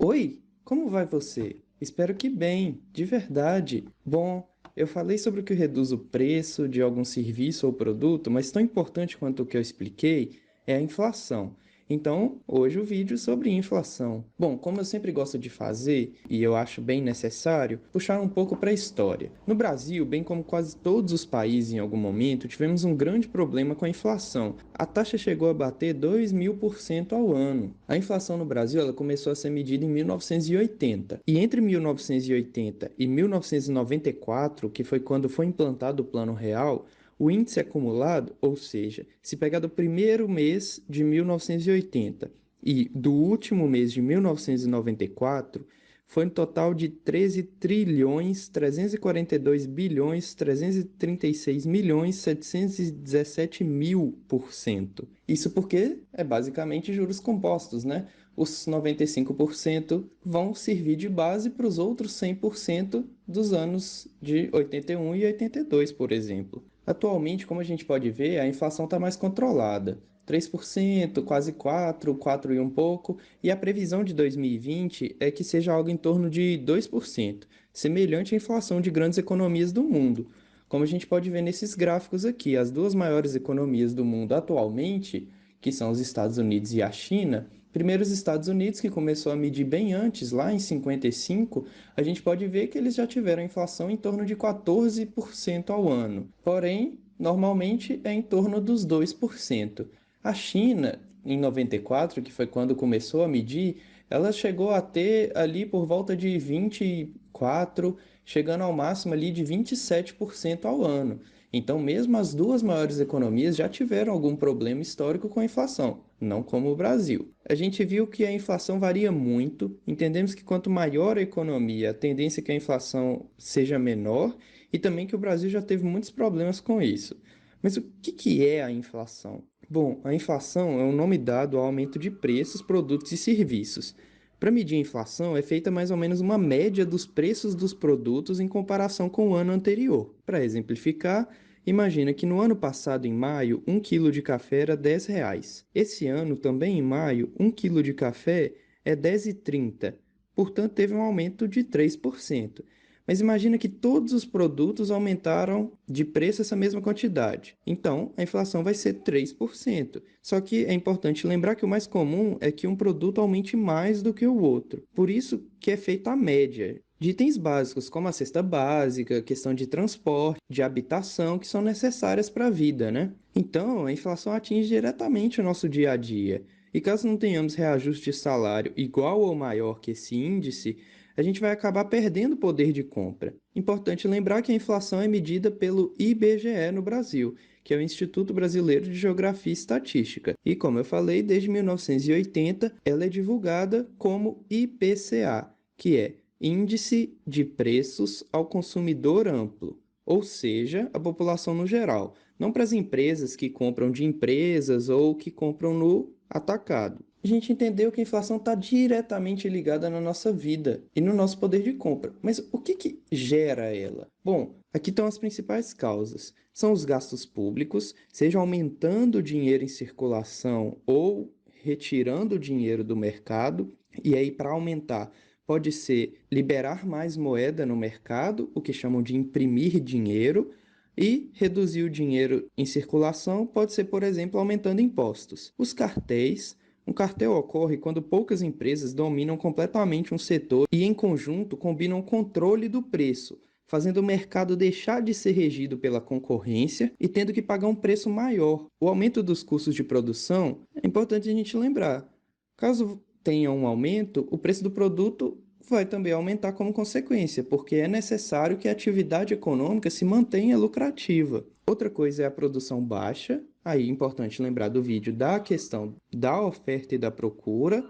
Oi, como vai você? Espero que bem, de verdade. Bom, eu falei sobre o que reduz o preço de algum serviço ou produto, mas tão importante quanto o que eu expliquei é a inflação. Então, hoje o vídeo é sobre inflação. Bom, como eu sempre gosto de fazer, e eu acho bem necessário, puxar um pouco para a história. No Brasil, bem como quase todos os países em algum momento, tivemos um grande problema com a inflação. A taxa chegou a bater 2000% ao ano. A inflação no Brasil ela começou a ser medida em 1980. E entre 1980 e 1994, que foi quando foi implantado o Plano Real, o índice acumulado, ou seja, se pegar do primeiro mês de 1980 e do último mês de 1994, foi um total de 13 trilhões 342 bilhões 336 milhões 717 mil%. Isso porque é basicamente juros compostos, né? Os 95% vão servir de base para os outros 100% dos anos de 81 e 82, por exemplo. Atualmente, como a gente pode ver, a inflação está mais controlada. 3%, quase 4%, 4 e um pouco, e a previsão de 2020 é que seja algo em torno de 2%, semelhante à inflação de grandes economias do mundo. Como a gente pode ver nesses gráficos aqui, as duas maiores economias do mundo atualmente, que são os Estados Unidos e a China, primeiro os Estados Unidos, que começou a medir bem antes, lá em 55, a gente pode ver que eles já tiveram inflação em torno de 14% ao ano. Porém, normalmente é em torno dos 2%. A China, em 94, que foi quando começou a medir, ela chegou a ter ali por volta de 24, chegando ao máximo ali de 27% ao ano. Então, mesmo as duas maiores economias já tiveram algum problema histórico com a inflação, não como o Brasil. A gente viu que a inflação varia muito, entendemos que quanto maior a economia, a tendência é que a inflação seja menor e também que o Brasil já teve muitos problemas com isso. Mas o que é a inflação? Bom, a inflação é um nome dado ao aumento de preços, produtos e serviços. Para medir a inflação, é feita mais ou menos uma média dos preços dos produtos em comparação com o ano anterior. Para exemplificar, imagina que no ano passado, em maio, 1 quilo de café era R$ 10. Esse ano, também em maio, 1 quilo de café é R$ 10,30. Portanto, teve um aumento de 3%. Mas imagina que todos os produtos aumentaram de preço essa mesma quantidade. Então, a inflação vai ser 3%. Só que é importante lembrar que o mais comum é que um produto aumente mais do que o outro. Por isso que é feita a média de itens básicos, como a cesta básica, questão de transporte, de habitação, que são necessárias para a vida, né? Então, a inflação atinge diretamente o nosso dia a dia. E caso não tenhamos reajuste de salário igual ou maior que esse índice, a gente vai acabar perdendo poder de compra. Importante lembrar que a inflação é medida pelo IBGE no Brasil, que é o Instituto Brasileiro de Geografia e Estatística. E, como eu falei, desde 1980 ela é divulgada como IPCA, que é Índice de Preços ao Consumidor Amplo, ou seja, a população no geral, não para as empresas que compram de empresas ou que compram no atacado. A gente entendeu que a inflação está diretamente ligada na nossa vida e no nosso poder de compra. Mas o que gera ela? Bom, aqui estão as principais causas. São os gastos públicos, seja aumentando o dinheiro em circulação ou retirando o dinheiro do mercado. E aí, para aumentar, pode ser liberar mais moeda no mercado, o que chamam de imprimir dinheiro, e reduzir o dinheiro em circulação pode ser, por exemplo, aumentando impostos. Os cartéis. Um cartel ocorre quando poucas empresas dominam completamente um setor e, em conjunto, combinam o controle do preço, fazendo o mercado deixar de ser regido pela concorrência e tendo que pagar um preço maior. O aumento dos custos de produção é importante a gente lembrar. Caso tenha um aumento, o preço do produto vai também aumentar como consequência, porque é necessário que a atividade econômica se mantenha lucrativa. Outra coisa é a produção baixa. Aí é importante lembrar do vídeo da questão da oferta e da procura,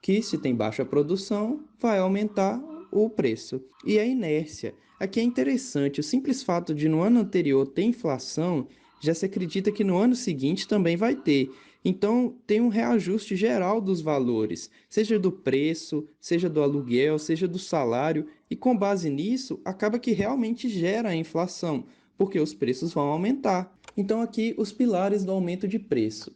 que se tem baixa produção, vai aumentar o preço. E a inércia. Aqui é interessante, o simples fato de no ano anterior ter inflação, já se acredita que no ano seguinte também vai ter. Então, tem um reajuste geral dos valores, seja do preço, seja do aluguel, seja do salário, e com base nisso, acaba que realmente gera a inflação, porque os preços vão aumentar. Então, aqui, os pilares do aumento de preço.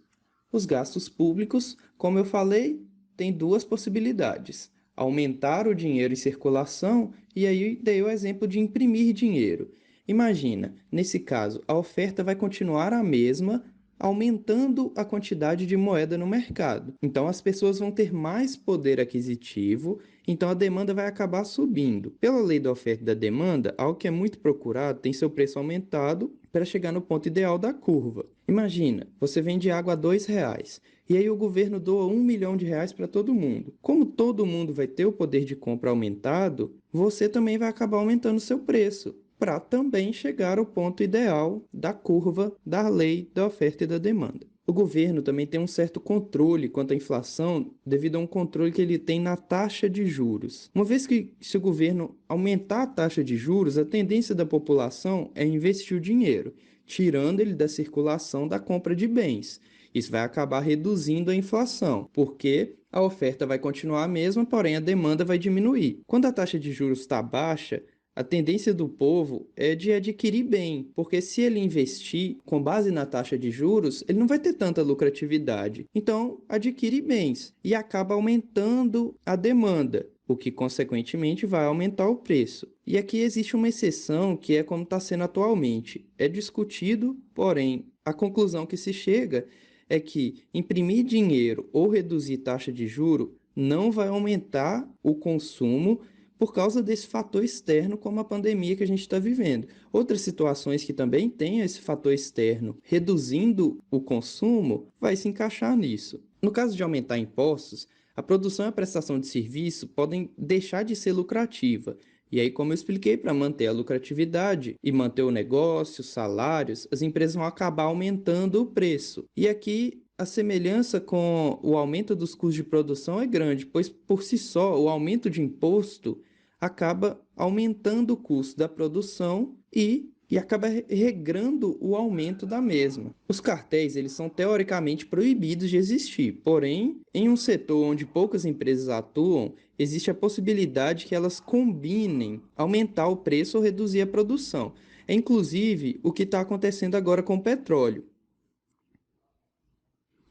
Os gastos públicos, como eu falei, tem duas possibilidades. aumentar o dinheiro em circulação, e aí dei o exemplo de imprimir dinheiro. Imagina, nesse caso, a oferta vai continuar a mesma, aumentando a quantidade de moeda no mercado. Então, as pessoas vão ter mais poder aquisitivo, então a demanda vai acabar subindo. Pela lei da oferta e da demanda, algo que é muito procurado tem seu preço aumentado para chegar no ponto ideal da curva. Imagina, você vende água a R$ 2, e aí o governo doa R$ 1 milhão para todo mundo. Como todo mundo vai ter o poder de compra aumentado, você também vai acabar aumentando seu preço, para também chegar ao ponto ideal da curva da lei da oferta e da demanda. O governo também tem um certo controle quanto à inflação devido a um controle que ele tem na taxa de juros. Uma vez que se o governo aumentar a taxa de juros, a tendência da população é investir o dinheiro, tirando ele da circulação da compra de bens. Isso vai acabar reduzindo a inflação, porque a oferta vai continuar a mesma, porém a demanda vai diminuir. Quando a taxa de juros está baixa, a tendência do povo é de adquirir bem, porque se ele investir com base na taxa de juros, ele não vai ter tanta lucratividade. Então, adquire bens e acaba aumentando a demanda, o que consequentemente vai aumentar o preço. E aqui existe uma exceção que é como está sendo atualmente. É discutido, porém, a conclusão que se chega é que imprimir dinheiro ou reduzir taxa de juro não vai aumentar o consumo por causa desse fator externo, como a pandemia que a gente está vivendo. Outras situações que também têm esse fator externo reduzindo o consumo, vai se encaixar nisso. No caso de aumentar impostos, a produção e a prestação de serviço podem deixar de ser lucrativa. E aí, como eu expliquei, para manter a lucratividade e manter o negócio, os salários, as empresas vão acabar aumentando o preço. E aqui a semelhança com o aumento dos custos de produção é grande, pois por si só o aumento de imposto acaba aumentando o custo da produção e acaba regrando o aumento da mesma. Os cartéis, eles são teoricamente proibidos de existir, porém, em um setor onde poucas empresas atuam, existe a possibilidade que elas combinem aumentar o preço ou reduzir a produção. É inclusive o que está acontecendo agora com o petróleo.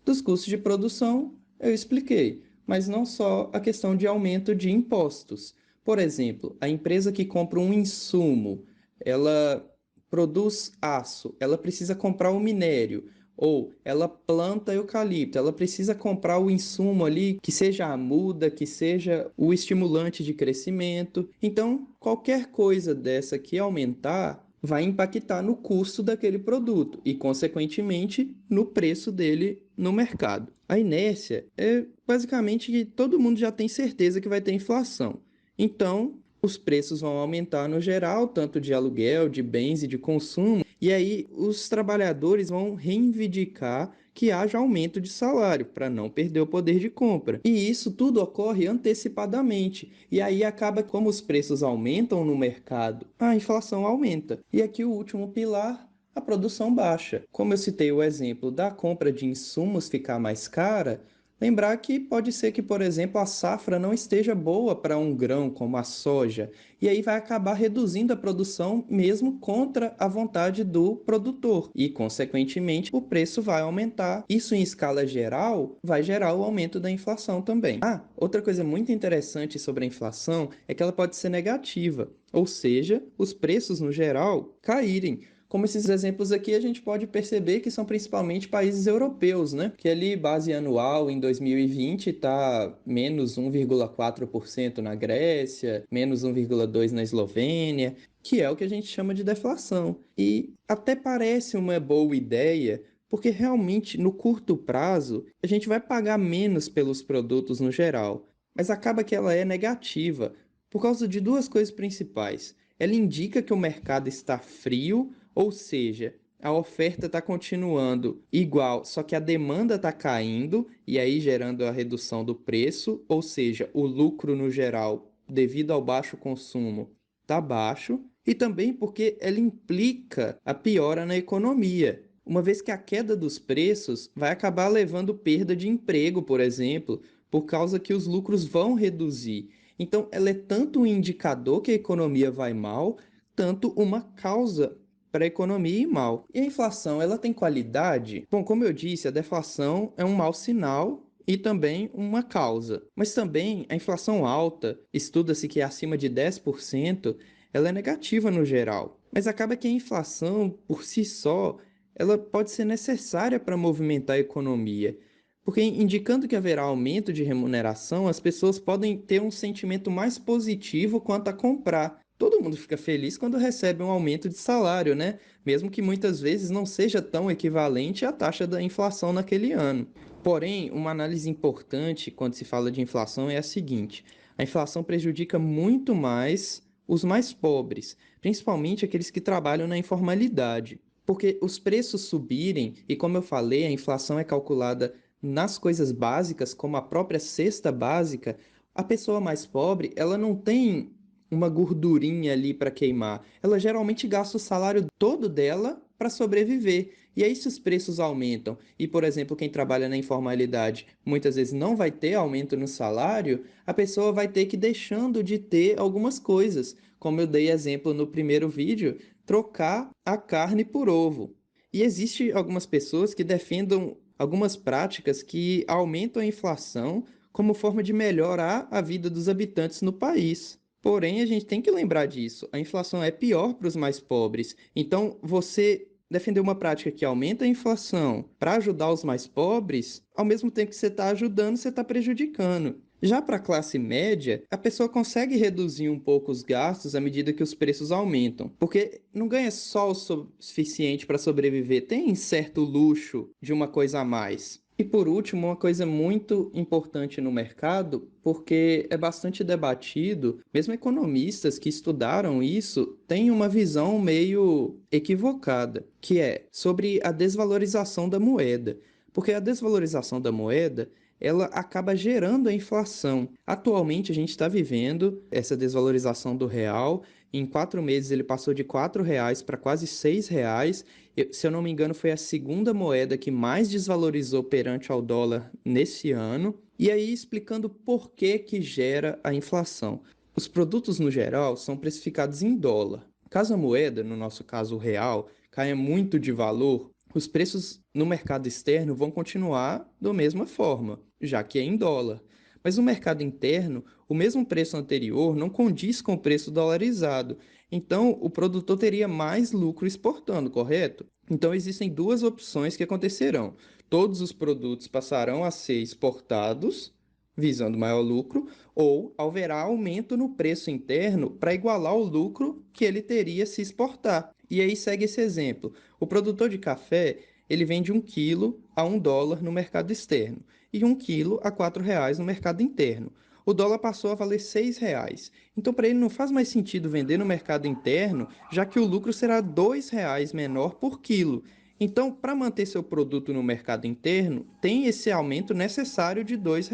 Dos custos de produção, eu expliquei, mas não só a questão de aumento de impostos. Por exemplo, a empresa que compra um insumo, ela produz aço, ela precisa comprar o minério, ou ela planta eucalipto, ela precisa comprar o insumo ali, que seja a muda, que seja o estimulante de crescimento. Então, qualquer coisa dessa que aumentar vai impactar no custo daquele produto e, consequentemente, no preço dele no mercado. A inércia é basicamente que todo mundo já tem certeza que vai ter inflação. Então, os preços vão aumentar no geral, tanto de aluguel, de bens e de consumo, e aí os trabalhadores vão reivindicar que haja aumento de salário para não perder o poder de compra. E isso tudo ocorre antecipadamente. E aí acaba como os preços aumentam no mercado, a inflação aumenta. E aqui o último pilar, a produção baixa. Como eu citei o exemplo da compra de insumos ficar mais cara, lembrar que pode ser que, por exemplo, a safra não esteja boa para um grão como a soja, e aí vai acabar reduzindo a produção mesmo contra a vontade do produtor, e, consequentemente, o preço vai aumentar. Isso, em escala geral, vai gerar o aumento da inflação também. Outra coisa muito interessante sobre a inflação é que ela pode ser negativa, ou seja, os preços, no geral, caírem. Como esses exemplos aqui, a gente pode perceber que são principalmente países europeus, né? Que ali, base anual, em 2020, está menos 1,4% na Grécia, menos 1,2% na Eslovênia, que é o que a gente chama de deflação. E até parece uma boa ideia, porque realmente, no curto prazo, a gente vai pagar menos pelos produtos no geral, mas acaba que ela é negativa, por causa de duas coisas principais. Ela indica que o mercado está frio, ou seja, a oferta está continuando igual, só que a demanda está caindo e aí gerando a redução do preço, ou seja, o lucro no geral, devido ao baixo consumo, está baixo, e também porque ela implica a piora na economia, uma vez que a queda dos preços vai acabar levando perda de emprego, por exemplo, por causa que os lucros vão reduzir. Então, ela é tanto um indicador que a economia vai mal, tanto uma causa para a economia ir mal. E a inflação, ela tem qualidade? Bom, como eu disse, a deflação é um mau sinal e também uma causa. Mas também a inflação alta, estuda-se que é acima de 10%, ela é negativa no geral. Mas acaba que a inflação, por si só, ela pode ser necessária para movimentar a economia. Porque indicando que haverá aumento de remuneração, as pessoas podem ter um sentimento mais positivo quanto a comprar. Todo mundo fica feliz quando recebe um aumento de salário, né? Mesmo que muitas vezes não seja tão equivalente à taxa da inflação naquele ano. Porém, uma análise importante quando se fala de inflação é a seguinte: a inflação prejudica muito mais os mais pobres, principalmente aqueles que trabalham na informalidade. Porque os preços subirem, e como eu falei, a inflação é calculada nas coisas básicas, como a própria cesta básica, a pessoa mais pobre, ela não tem uma gordurinha ali para queimar. Ela geralmente gasta o salário todo dela para sobreviver. E aí, se os preços aumentam e, por exemplo, quem trabalha na informalidade muitas vezes não vai ter aumento no salário, a pessoa vai ter que ir deixando de ter algumas coisas. Como eu dei exemplo no primeiro vídeo, trocar a carne por ovo. E existe algumas pessoas que defendem algumas práticas que aumentam a inflação como forma de melhorar a vida dos habitantes no país. Porém, a gente tem que lembrar disso. A inflação é pior para os mais pobres. Então, você defender uma prática que aumenta a inflação para ajudar os mais pobres, ao mesmo tempo que você está ajudando, você está prejudicando. Já para a classe média, a pessoa consegue reduzir um pouco os gastos à medida que os preços aumentam, porque não ganha só o suficiente para sobreviver, tem certo luxo de uma coisa a mais. E por último, uma coisa muito importante no mercado, porque é bastante debatido, mesmo economistas que estudaram isso têm uma visão meio equivocada, que é sobre a desvalorização da moeda. Porque a desvalorização da moeda ela acaba gerando a inflação. Atualmente, a gente está vivendo essa desvalorização do real. Em 4 meses, ele passou de R$ 4 para quase R$ 6. Se eu não me engano, foi a segunda moeda que mais desvalorizou perante ao dólar nesse ano. E aí, explicando por que que gera a inflação. Os produtos, no geral, são precificados em dólar. Caso a moeda, no nosso caso o real, caia muito de valor, os preços no mercado externo vão continuar da mesma forma, já que é em dólar. Mas no mercado interno, o mesmo preço anterior não condiz com o preço dolarizado. Então, o produtor teria mais lucro exportando, correto? Então, existem duas opções que acontecerão. Todos os produtos passarão a ser exportados, visando maior lucro, ou haverá aumento no preço interno para igualar o lucro que ele teria se exportar. E aí segue esse exemplo. O produtor de café, ele vende 1 quilo a US$ 1 no mercado externo e 1 quilo a R$ 4 no mercado interno. O dólar passou a valer R$ 6. Então, para ele não faz mais sentido vender no mercado interno, já que o lucro será R$ 2 menor por quilo. Então, para manter seu produto no mercado interno, tem esse aumento necessário de R$ 2,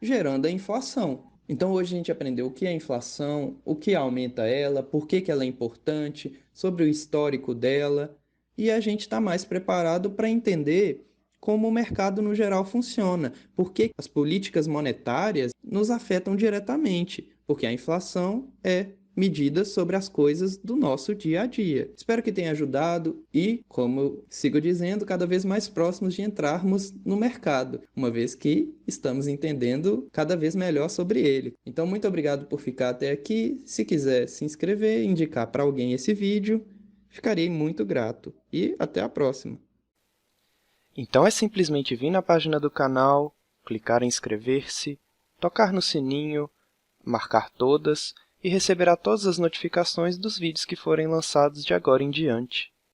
gerando a inflação. Então, hoje a gente aprendeu o que é inflação, o que aumenta ela, por que que ela é importante, sobre o histórico dela, e a gente está mais preparado para entender como o mercado no geral funciona, porque as políticas monetárias nos afetam diretamente, porque a inflação é medidas sobre as coisas do nosso dia a dia. Espero que tenha ajudado e, como eu sigo dizendo, cada vez mais próximos de entrarmos no mercado, uma vez que estamos entendendo cada vez melhor sobre ele. Então, muito obrigado por ficar até aqui. Se quiser se inscrever e indicar para alguém esse vídeo, ficarei muito grato. E até a próxima! Então é simplesmente vir na página do canal, clicar em inscrever-se, tocar no sininho, marcar todas e receberá todas as notificações dos vídeos que forem lançados de agora em diante.